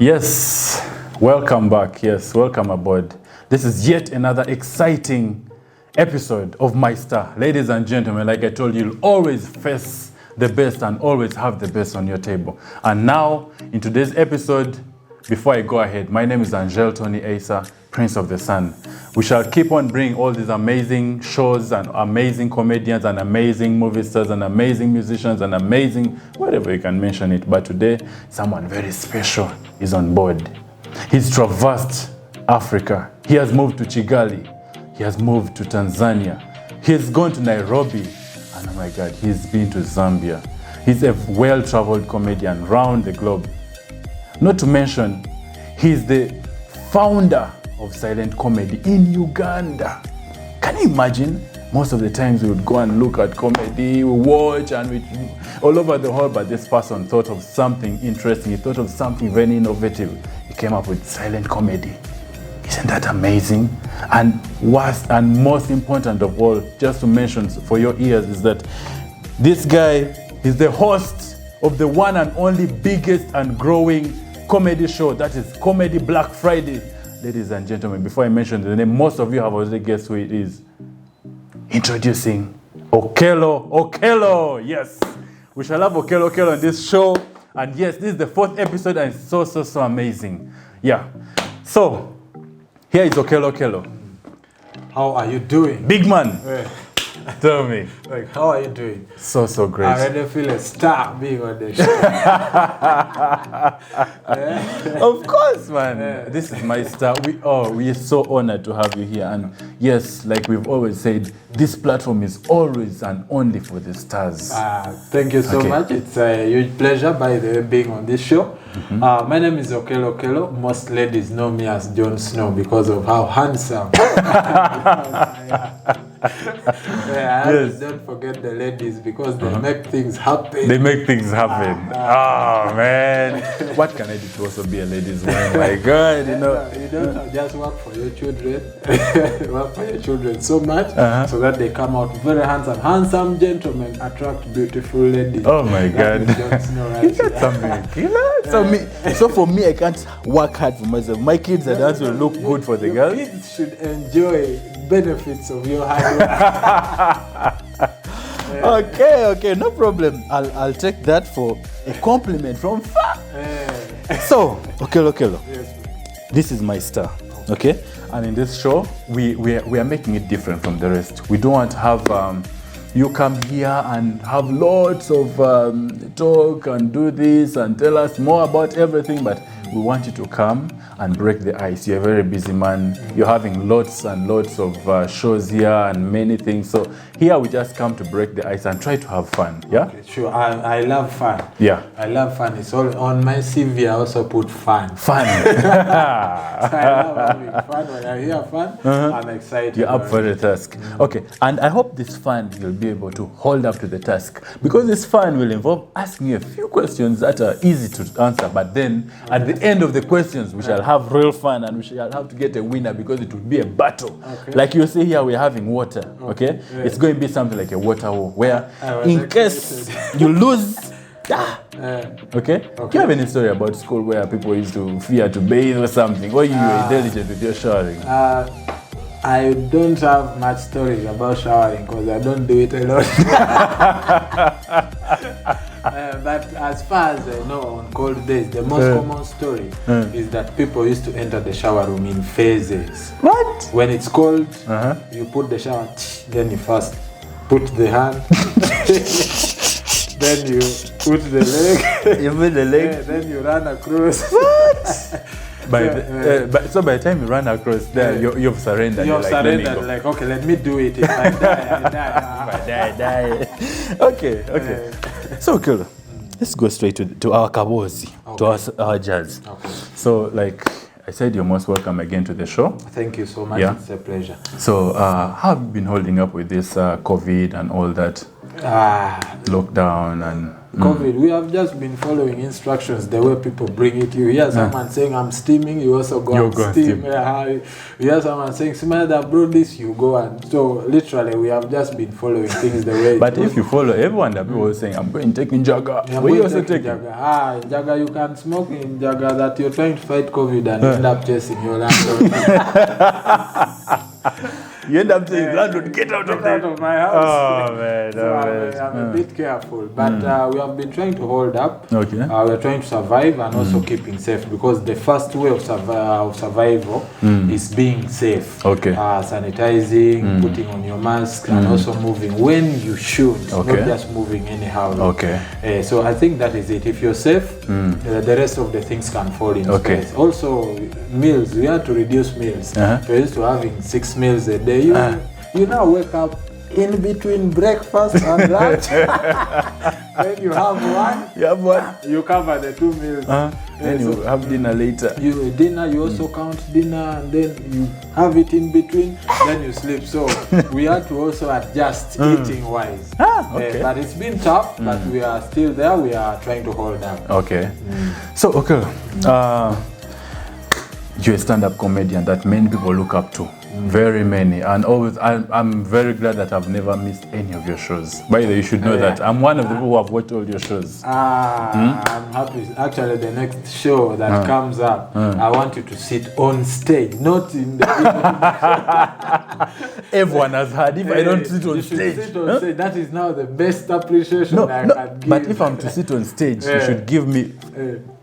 Yes, welcome back. Yes, welcome aboard. This is yet another exciting episode of My Star. Ladies and gentlemen, like I told you, you'll always face the best and always have the best on your table. And now, in today's episode, before I go ahead, my name is Angel Tony Asa, Prince of the Sun. We shall keep on bringing all these amazing shows and amazing comedians and amazing movie stars and amazing musicians and amazing, whatever you can mention it. But today, someone very special is on board. He's traversed Africa. He has moved to Kigali. He has moved to Tanzania. He's gone to Nairobi. And oh my God, he's been to Zambia. He's a well-traveled comedian around the globe. Not to mention, he's the founder of silent comedy in Uganda. Can you imagine? Most of the times we would go and look at comedy, we watch and we all over the world, but this person thought of something interesting. He thought of something very innovative. He came up with silent comedy. Isn't that amazing? And worst and most important of all, just to mention for your ears, is that this guy is the host of the one and only biggest and growing comedy show, that is Comedy Black Friday. Ladies and gentlemen, before I mention the name, most of you have already guessed who it is. Introducing Okello Okello. Yes, we shall have Okello Okello on this show. And yes, this is the 4th episode and it's so amazing. Yeah. So, here is Okello Okello. How are you doing? Big man. Tell me. Like, how are you doing? So great. I already feel a star being on the show. Of course, man. This is my star. We are so honored to have you here. And yes, like we've always said, this platform is always and only for the stars. Thank you so much. It's a huge pleasure by the way being on this show. Mm-hmm. My name is Okello Okello. Most ladies know me as Jon Snow because of how handsome. Yes. Don't forget the ladies because they make things happen. They make things happen. Oh man, what can I do to also be a ladies' man? My God, you don't just work for your children. Work for your children so much so that they come out very handsome gentlemen attract beautiful ladies. Oh my God, is that something killer? So for me, I can't work hard for myself. My kids are the will look good for the girls. Kids should enjoy benefits of your hard work. Okay, no problem. I'll take that for a compliment from far. So, Okello, yes, this is my star, okay? And in this show, we are making it different from the rest. We don't want to have you come here and have lots of talk and do this and tell us more about everything, but we want you to come and break the ice. You're a very busy man. You're having lots and lots of shows here and many things. So here we just come to break the ice and try to have fun. Yeah? Okay, sure. I love fun. Yeah. I love fun. It's all on my CV. I also put fun. Fun. So I love having fun. When I hear fun, I'm excited. You're up for the task. Okay. And I hope this fun you'll be able to hold up to the task, because this fun will involve asking you a few questions that are easy to answer, but then at the end of the questions we shall have real fun and we shall have to get a winner, because it will be a battle. Okay. Like you see here, we're having water. Okay? Yeah. It's going to be something like a water war where in case you lose, okay? Do you have any story about school where people used to fear to bathe or something, or you were diligent with your showering? I don't have much stories about showering because I don't do it a lot. But as far as I know, on cold days, the most common story is that people used to enter the shower room in phases. What? When it's cold, you put the shower, then you first put the hand, then you put the leg. You put the leg? Then you run across. What? By the time you run across there, you've surrendered. You've surrendered, like, okay, let me do it. If I die, I die. If I die. Okay. So, Okello, let's go straight to our kabozi, to our jazz. Okay. So, like I said, you're most welcome again to the show. Thank you so much. Yeah. It's a pleasure. So, how have you been holding up with this COVID and all that? lockdown and COVID, we have just been following instructions the way people bring it. You hear someone saying, I'm steaming, you also go and steam. You hear someone saying, somebody that brought this, you go and... So, literally, we have just been following things the way... But if you follow everyone, that people are saying, I'm going taking Jaga. Where you also taking? Jaga. Jaga, you can smoke in Jaga that you're trying to fight COVID and end up chasing your landlord. You end up saying, landlord, get out of my house. Oh, man. So I'm a bit careful. But we have been trying to hold up. Okay. We're trying to survive and also keeping safe, because the first way of survival is being safe. Okay. Sanitizing, putting on your mask, and also moving when you should, not just moving anyhow. Okay. So I think that is it. If you're safe, the rest of the things can fall in place. Also, meals. We had to reduce meals. We're used to having 6 meals a day. You now wake up in between breakfast and lunch. When you have one, you cover the 2 meals. Then you have dinner later. You also count dinner, and then you have it in between, then you sleep. So we had to also adjust eating wise. But it's been tough, but we are still there. We are trying to hold up. Okay. So, you're a stand-up comedian that many people look up to. Very many, and always I'm very glad that I've never missed any of your shows. By the way, you should know that I'm one of the people who have watched all your shows. I'm happy. Actually, the next show that comes up, I want you to sit on stage, not in the... Everyone has heard, if I don't sit on stage. Sit on stage. That is now the best appreciation I can give. But if I'm to sit on stage, you should give me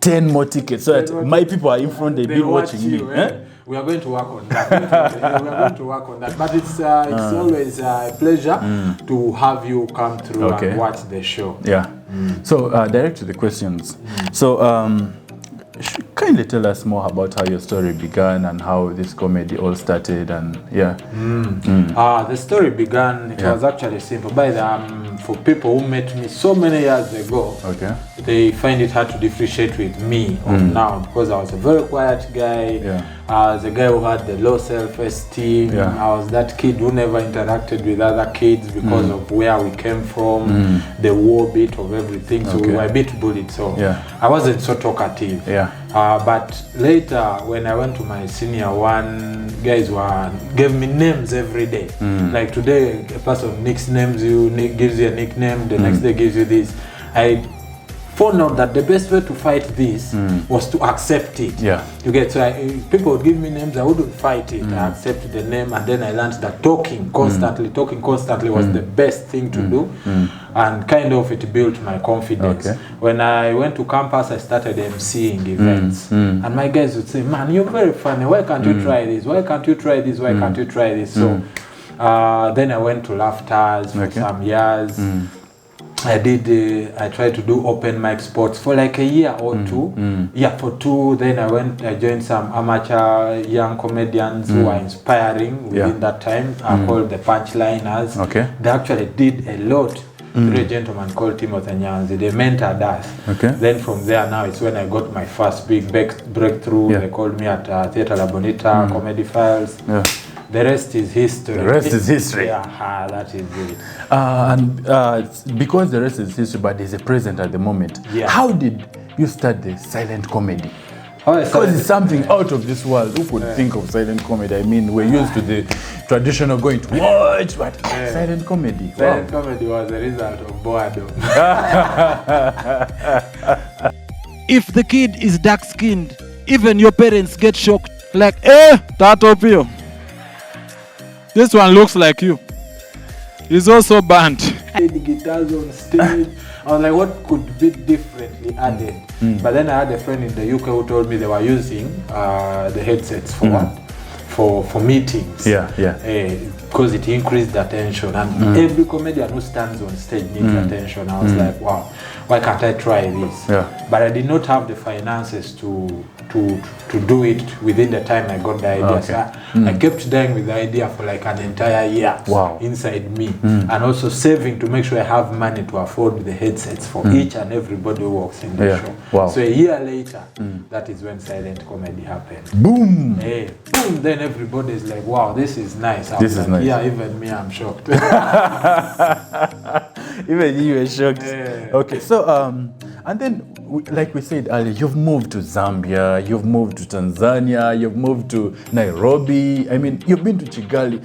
10 more tickets so that my people are in front, they've been watching me. We are going to work on that. But it's always a pleasure to have you come through and watch the show. Yeah. So direct to the questions. So kindly tell us more about how your story began and how this comedy all started. And the story began. It was actually simple. By the for people who met me so many years ago, they find it hard to differentiate with me of now, because I was a very quiet guy. I was a guy who had the low self-esteem. I was that kid who never interacted with other kids because of where we came from, the war bit of everything. So we were a bit bullied. So I wasn't so talkative. But later, when I went to my senior one, guys gave me names every day. Like today, a person nicknames you, gives you a nickname. The next day gives you this. I found out that the best way to fight this was to accept it. You get, so people would give me names, I wouldn't fight it. I accepted the name, and then I learned that talking constantly was the best thing to do, and kind of it built my confidence. When I went to campus, I started emceeing events, and my guys would say, "Man, you're very funny. Why can't you try this? Why can't you try this? Why can't you try this?" So then I went to Laughters for some years. I tried to do open mic sports for like a year or two. For 2. Then I joined some amateur young comedians who were inspiring within that time. Called the Punchliners. They actually did a lot. Through a gentleman called Timothy Nyanzi. They mentored us. Then from there now it's when I got my first big breakthrough. They called me at Theatre La Bonita, Comedy Files. The rest is history. The rest is history. That is it. And because the rest is history, but there's a present at the moment. How did you start the silent comedy? Because it's something out of this world. Who could think of silent comedy? I mean, we're used to the traditional going to watch, but silent comedy. Silent comedy was a result of boredom. If the kid is dark-skinned, even your parents get shocked. Like, Tatopio. This one looks like you. He's also banned. I played the guitars on stage. I was like, what could be differently added? But then I had a friend in the UK who told me they were using the headsets for what? For meetings. Because it increased the attention. And every comedian who stands on stage needs attention. I was like, wow, why can't I try this? But I did not have the finances to do it within the time I got the idea. So I kept dying with the idea for like an entire year inside me, and also saving to make sure I have money to afford the headsets for each and everybody who walks in the show. So a year later, that is when silent comedy happened. Boom! Boom! Then everybody's like, wow, this is nice. This is nice. Yeah, even me, I'm shocked. Even you were shocked. Yeah. Okay, so and then like we said earlier, you've moved to Zambia, you've moved to Tanzania, you've moved to Nairobi. I mean, you've been to Kigali.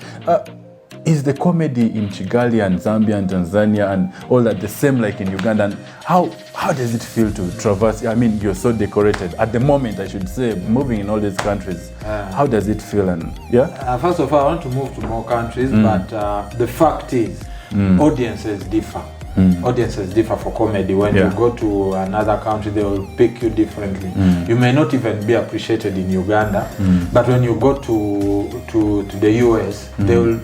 Is the comedy in Kigali and Zambia and Tanzania and all that the same like in Uganda? And how does it feel to traverse? I mean, you're so decorated at the moment, I should say, moving in all these countries. How does it feel? And yeah. First of all, I want to move to more countries, but the fact is, audiences differ. Audiences differ for comedy. When you go to another country, they will pick you differently. You may not even be appreciated in Uganda, but when you go to the US, they will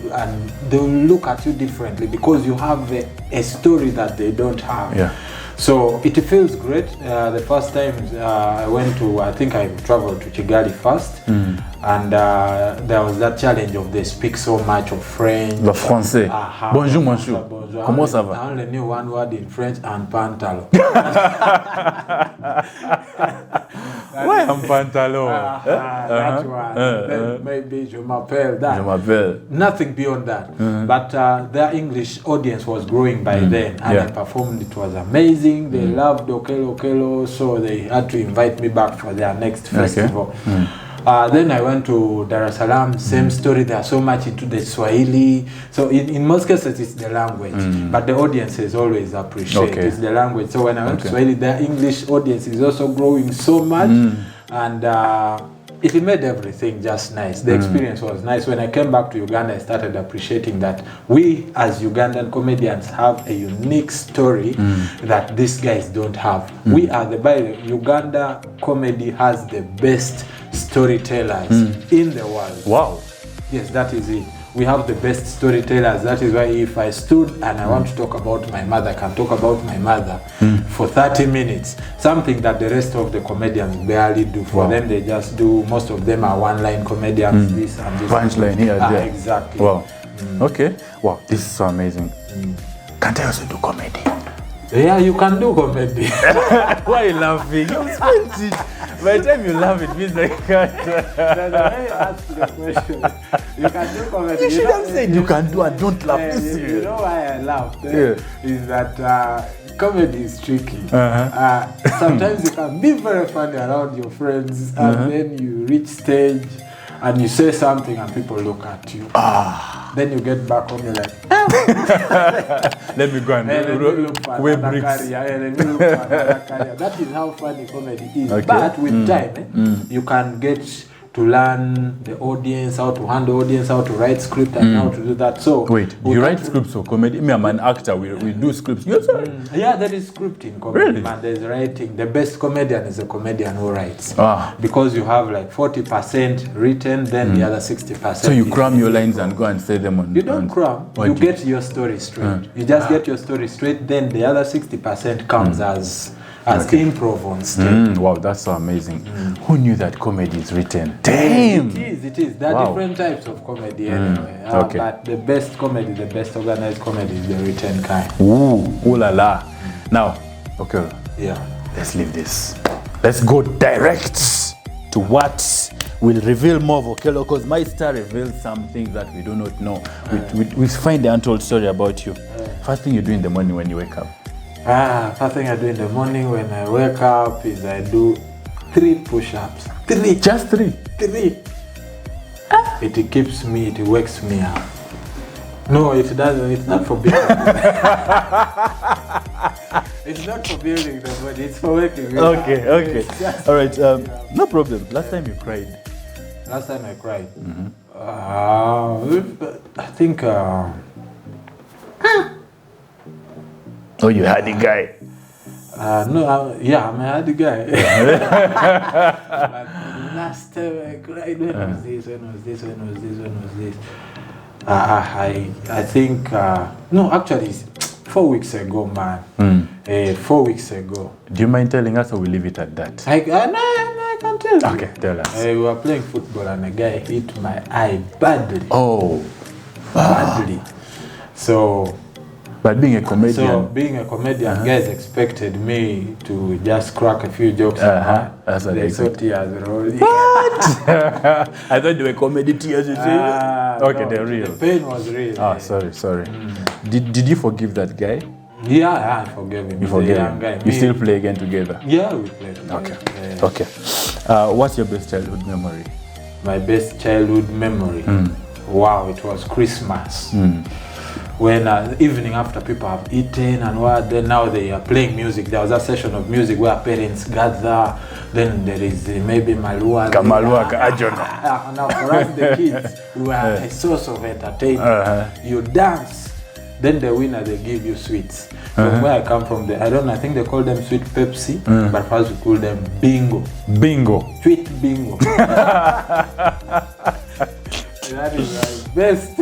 look at you differently because you have a story that they don't have. Yeah. So it feels great. The first time I think I traveled to Kigali first, and there was that challenge of they speak so much of French. Le français. Bonjour, monsieur. Bonjour. Comment ça va? I only knew one word in French and pantalon. Why am pantalon? That one. Then maybe je m'appelle that. Je m'appelle. Nothing beyond that. But their English audience was growing by then, and I performed. It was amazing. They loved Okello Okello, so they had to invite me back for their next festival. Then I went to Dar es Salaam, same story. They are so much into the Swahili. So in most cases, it's the language, but the audiences always appreciate it's the language. So when I went to Swahili, their English audience is also growing so much, and it made everything just nice. The experience was nice. When I came back to Uganda, I started appreciating that we as Ugandan comedians have a unique story that these guys don't have. We are Uganda comedy has the best storytellers in the world. Wow. Yes, that is it. We have the best storytellers. That is why if I stood and I want to talk about my mother, I can talk about my mother for 30 minutes. Something that the rest of the comedians barely do. For them, they just do, most of them are one-line comedians, this and this. Punchline here and there. Exactly. Wow. Okay. Wow, this is so amazing. Can't I also do comedy? Yeah, you can do comedy. Why are you laughing? You spent it. By the time you laugh, it means like can't. The way you ask the question, you can do comedy. You should have said you can do and don't laugh. You know why I laughed? Is that comedy is tricky. Sometimes you can be very funny around your friends, and then you reach stage and you say something and people look at you. Then you get back home, you're like, let me go and wear bricks. That is how funny comedy is. But with time, you can get to learn the audience, how to handle audience, how to write script, and how to do that. So wait, you write scripts for comedy? Me, I'm an actor. We do scripts. Yes, yeah, there is script in comedy. Really? Man, there's writing. The best comedian is a comedian who writes. Because you have like 40% written, then the other 60%. So you cram your lines and go and say them on. You don't cram. You get your story straight. You just get your story straight. Then the other 60% comes as improv on stage. Wow, that's so amazing. Who knew that comedy is written? Damn! It is. There are different types of comedy anyway. But the best comedy, the best organized comedy is the written kind. Ooh la la. Now, okay. Yeah. Let's leave this. Let's go direct to what will reveal more of Okello, because my star reveals some things that we do not know. We find the untold story about you. First thing you do in the morning when you wake up? First thing I do in the morning when I wake up is I do 3 push-ups. 3. Just 3? 3. It keeps me, it wakes me up. No, it doesn't. It's not for building. It's not for building the body. It's for waking me up. Okay. All right. No problem. Last time you cried? Last time I cried? I think... Oh, you had a guy. No, I'm a hardy guy. But last time I cried, when was this? I think, no, actually, it's 4 weeks ago, man. 4 weeks ago. Do you mind telling us, or we leave it at that? I can tell you. Okay, tell us. We were playing football and a guy hit my eye badly. Oh. Badly. So... But being a comedian, guys expected me to just crack a few jokes. That's what they saw tears rolling. What? I thought they were comedy tears. You say? Okay, no, they're real. The pain was real. Sorry. Did you forgive that guy? Yeah, I forgave him. You He's a forgave young him. guy. You Me- still play again together? Yeah, we played. Okay. Yeah. Okay. What's your best childhood memory? My best childhood memory. Wow, it was Christmas. When evening after people have eaten and what, then now they are playing music. There was a session of music where parents gather. Then there is maybe Malua. Kamalua Kajono. Now for us the kids, we were a source of entertainment. You dance. Then the winner, they give you sweets. From where I come from, I think they call them sweet Pepsi, but first we call them bingo. Bingo. Sweet bingo. That is my best.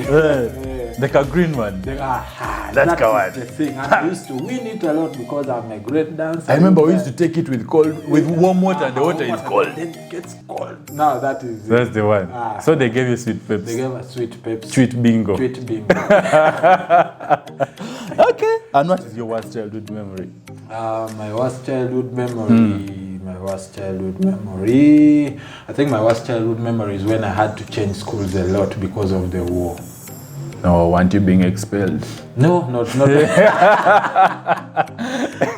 Like a green one. That Kawan. is the thing. And I used to win it a lot because I'm a great dancer. I remember we used to take it with warm water, and the water is cold. Then it gets cold. Now that is it. That's the one. So they gave you sweet They Pepsi. gave us sweet Pepsi. Sweet bingo. Sweet bingo. Okay. And what is your worst childhood memory? My worst childhood memory. My worst childhood memory. I think my worst childhood memory is when I had to change schools a lot because of the war. No, weren't you being expelled? No, not. I've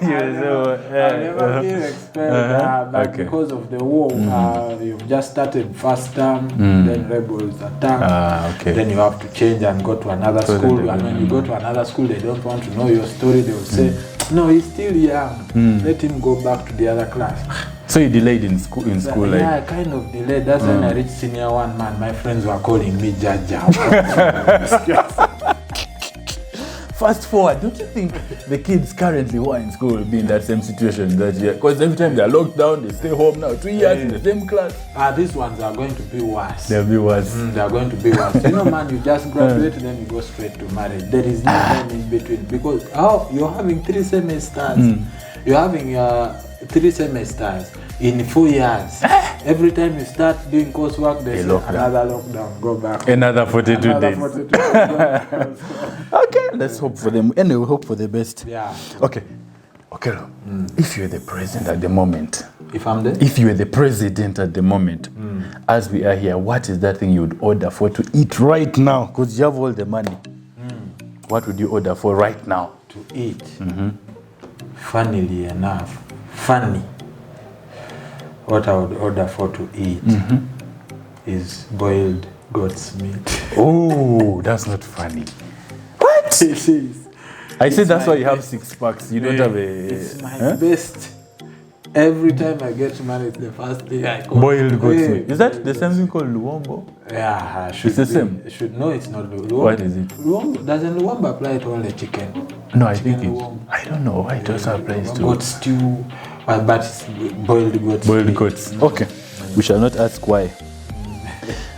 never been expelled, but Okay. because of the war, you've just started first term, then rebels attack, Okay. then you have to change and go to another So school. then And when you go to another school, they don't want to know your story. They will say, "No, he's still young. Let him go back to the other class." So you delayed in school, Yeah, I kind of delayed. That's when I reached senior one. Man, my friends were calling me Jaja. Fast forward, don't you think the kids currently who are in school will be in that same situation that year? Because every time they're locked down, they stay home now, 2 years in the same class. These ones are going to be worse. They'll be worse. They are going to be worse. You know, man, you just graduate and then you go straight to marriage. There is no time in between because you're having 3 semesters. You're having 3 semesters in 4 years. Every time you start doing coursework, there's another lockdown. Go back. Another 42 Another days. 42 days. Okay, let's hope for them. Anyway, we hope for the best. Yeah. Okay. Okello, if you're the president at the moment, If I'm there? if you're the president at the moment, as we are here, what is that thing you would order for to eat right now? Because you have all the money. What would you order for right now? To eat. Funnily enough, what I would order for to eat is boiled goat's meat. Oh, that's not funny. What? It is. I said that's my why you have best. 6 packs. You don't have a... It's my best. Every time I get money, it's the first thing I call. Boiled goat's meat. Is that boiled the same goat's thing called luombo? Yeah, should It's the be. same? No, it's not Luwamba. What is it? Luwamba, doesn't Luwamba apply to only chicken? No, I think Chicken it's... luombo. I don't know why it also applies to... Goat stew, but it's boiled goats. Boiled goats. Okay. We shall not ask why.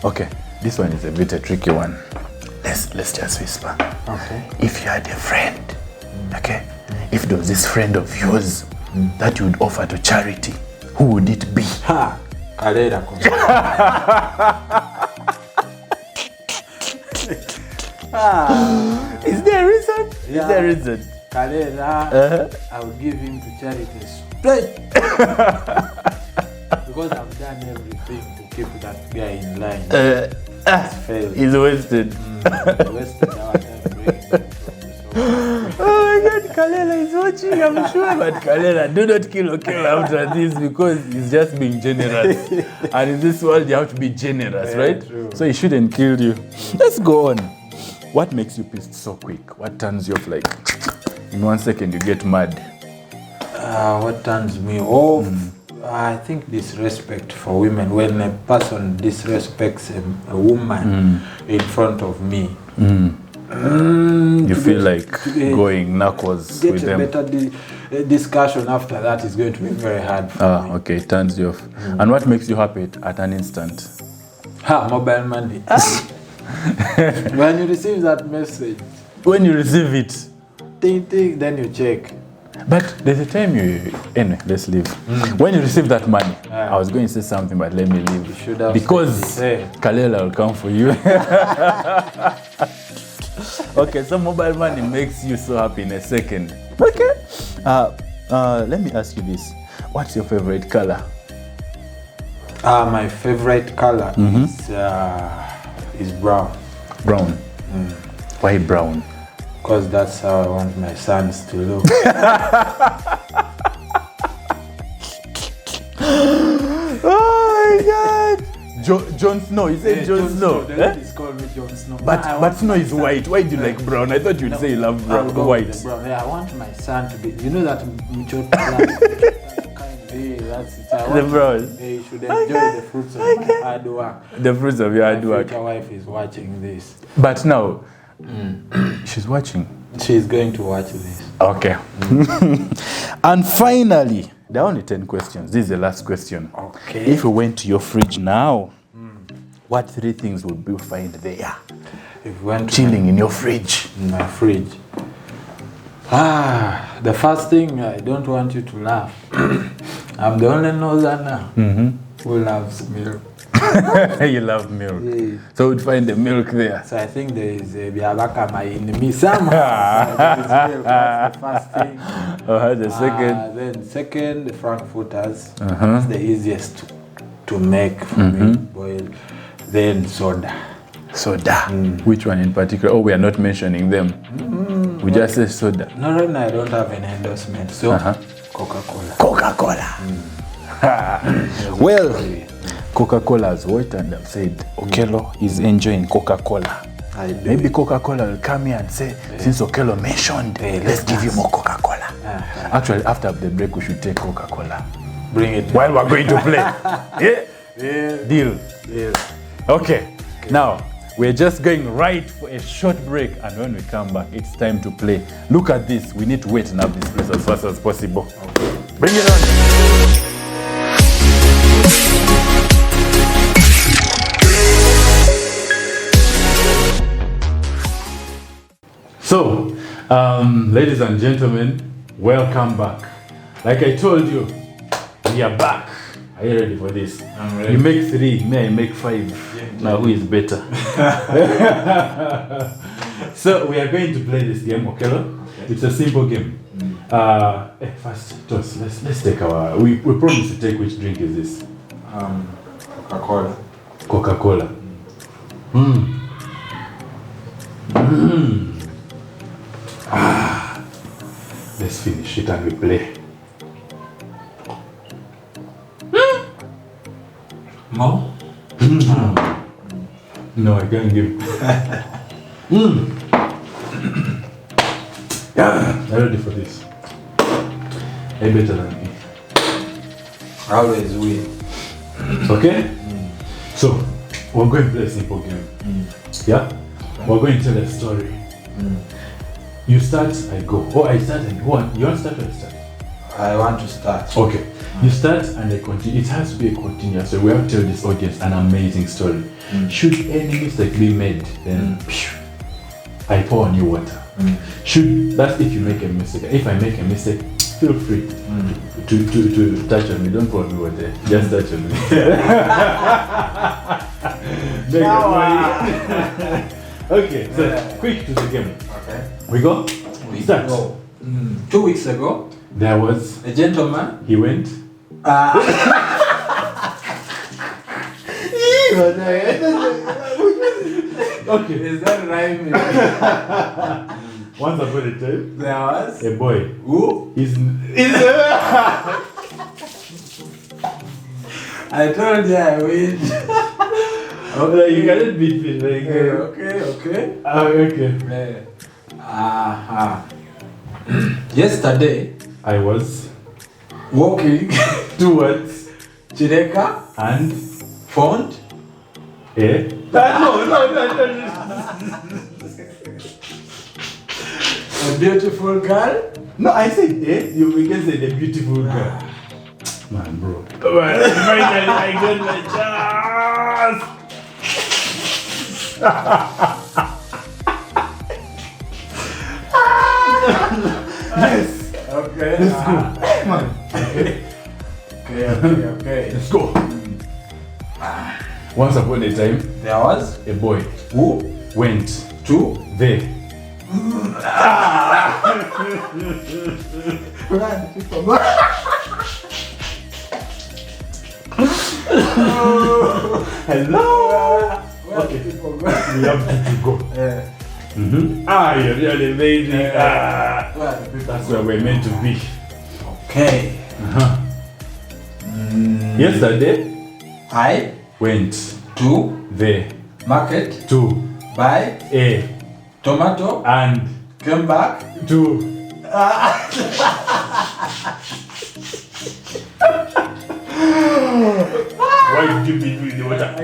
Okay. This one is a bit a tricky one. Let's just whisper. Okay. If you had a friend, okay? If there was this friend of yours that you would offer to charity, who would it be? Ha! Kalera. Is there a reason? Yeah. Is there a reason? Kalera, I will give him to charity straight. Because I've done everything to keep that guy in line. It's failed. He's wasted. Wasted our time bringing him from this. Oh my God, Kalela is watching, I'm sure. But Kalela, do not kill Okello after this because he's just being generous. And in this world, you have to be generous, Yeah, right? true. So he shouldn't kill you. Let's go on. What makes you pissed so quick? What turns you off like in 1 second you get mad? What turns me off? I think disrespect for women. When a person disrespects a woman in front of me, You feel like going knuckles get with a them. better discussion after that is going to be very hard for me. Okay, it turns you off. And what makes you happy at an instant? Mobile money. When you receive that message, When you receive it. ting, ting, then you check. But there's a time you... Anyway, let's leave. When you receive that money, I was going to say something, but let me leave. You should have Because said it. Kalela will come for you. Okay, so mobile money makes you so happy in a second. Okay. Let me ask you this. What's your favorite color? My favorite color is brown. Brown. Why brown? Because that's how I want my sons to look. Oh my God! Jon Snow. You said Jon Snow. The ladies call me Jon Snow. But Snow is white. Why do you like brown? I thought you'd say you love I'll brown, go white. with the brown. Yeah, I want my son to be. You know that Mchot that's it. The brown. He should enjoy the fruits of my hard work. The fruits of your hard My work. future wife is watching this. But now, she's watching. She's going to watch this. Okay. And finally, there are only 10 questions. This is the last question. Okay. If you went to your fridge now, what 3 things would you find there? If we went to Chilling in your fridge. my fridge. The first thing, I don't want you to laugh. I'm the only northerner who loves milk. You love milk. Yeah. So we'd find the milk there. So I think there is a biabakama in me somehow. That's the first thing. The second. Then second, the frankfurters. It's the easiest to make for me, boil. Then soda. Soda. Which one in particular? Oh, we are not mentioning them. We just say soda. No, right now I don't have an endorsement. So Coca-Cola. Coca-Cola. Well, Coca-Cola has worked and have said Okello is enjoying Coca-Cola. Maybe Coca-Cola will come here and say, since Okello mentioned, let's give you more Coca-Cola. Actually, after the break, we should take Coca-Cola. Bring it. While we're going to play. Yeah? Deal. Yeah. Okay. Now, we're just going right for a short break, and when we come back, it's time to play. Look at this. We need to wait and have this place as fast as possible. Okay. Bring it on. So, ladies and gentlemen, welcome back. Like I told you, we are back. Are you ready for this? I'm ready. You make 3, may I make 5. Yeah. Now who is better? So we are going to play this game, Okello. Okay. It's a simple game. First, toss. Let's take our. We promise to take which drink is this? Coca-Cola. Coca-Cola. Let's finish it and we play. More? No, I can't give. Yeah, I'm ready for this. Are you better than me? Always win. Okay? So, we're going to play a simple game. Yeah? We're going to tell a story. You start, I go. Oh, I start and go. You want to start or I start? I want to start. Okay. You start and I continue. It has to be a continuous story. We have to tell this audience an amazing story. Should any mistake be made, then I pour on you water. Should, that's if you make a mistake. If I make a mistake, feel free to touch on me. Don't pour me water. Just touch on me. Okay, so quick to the game. Okay. We go? We Start. go. 2 weeks ago, There was, a gentleman. he went. Okay. Is that rhyming? Once upon a time, There was. a boy. Who? He's I told you I win. okay. You cannot beat me. Like, Okay. okay. Yesterday, I was walking towards Chireka and Font. a. No. A beautiful girl. No, I said a. You can say the beautiful girl. Man, bro. Finally, I got my chance. Yes. Okay. Let's go. Man. Okay. Let's go. Once upon a time, There was. a boy Who? went Two. there. Hello. Where Okay. people go? We have to go. Ah, you really made it. Ah, Where are the people? that's where we're meant to be. Okay. Yesterday, I went to there market to buy a tomato and came back. to. Why did you beat me in the water?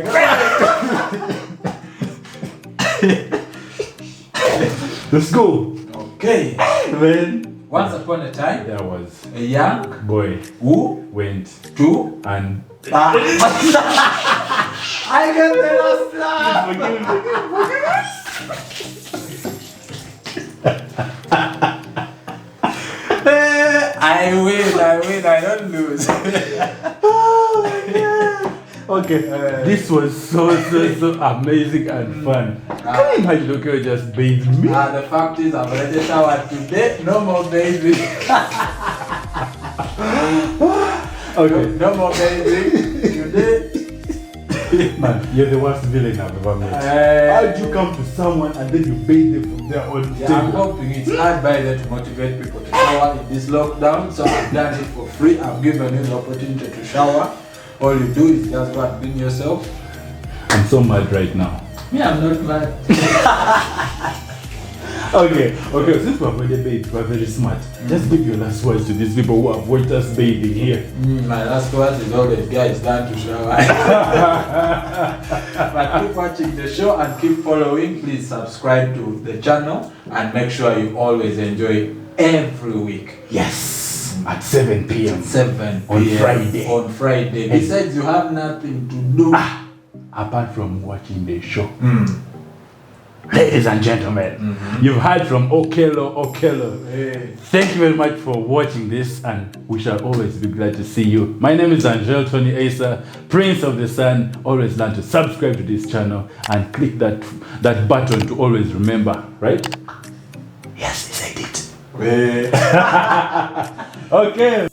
Let's go. Okay. Man. Once upon a time, There was a young boy who went to and I get the last I win, I don't lose. okay. This was so amazing and fun. Can you imagine Okello just bathed me? The fact is, I've already showered today. No more baby. Okay. No more baby. Today. Man, you're the worst villain I've ever met. How did you come to someone and then you bathe them from their own Yeah, I'm table? hoping it's hard by there to motivate people to shower in this lockdown. So I've done it for free. I've given you the opportunity to shower. All you do is just go and clean yourself. I'm so mad right now. Me, I'm not mad. Okay, since we've already bathed, we're very smart. Just give your last words to these people who have watched us bathing here. My last word is always, guys, time to shower. But keep watching the show and keep following. Please subscribe to the channel and make sure you always enjoy every week. Yes, at 7 p.m. 7 On p.m. Friday. On Friday. Besides, you have nothing to do. Apart from watching the show. Ladies and gentlemen, you've heard from Okello Okello. Hey. Thank you very much for watching this, and we shall always be glad to see you. My name is Angel Tony Asa, Prince of the Sun. Always learn to subscribe to this channel and click that button to always remember, right? Yes, I said it. Okay.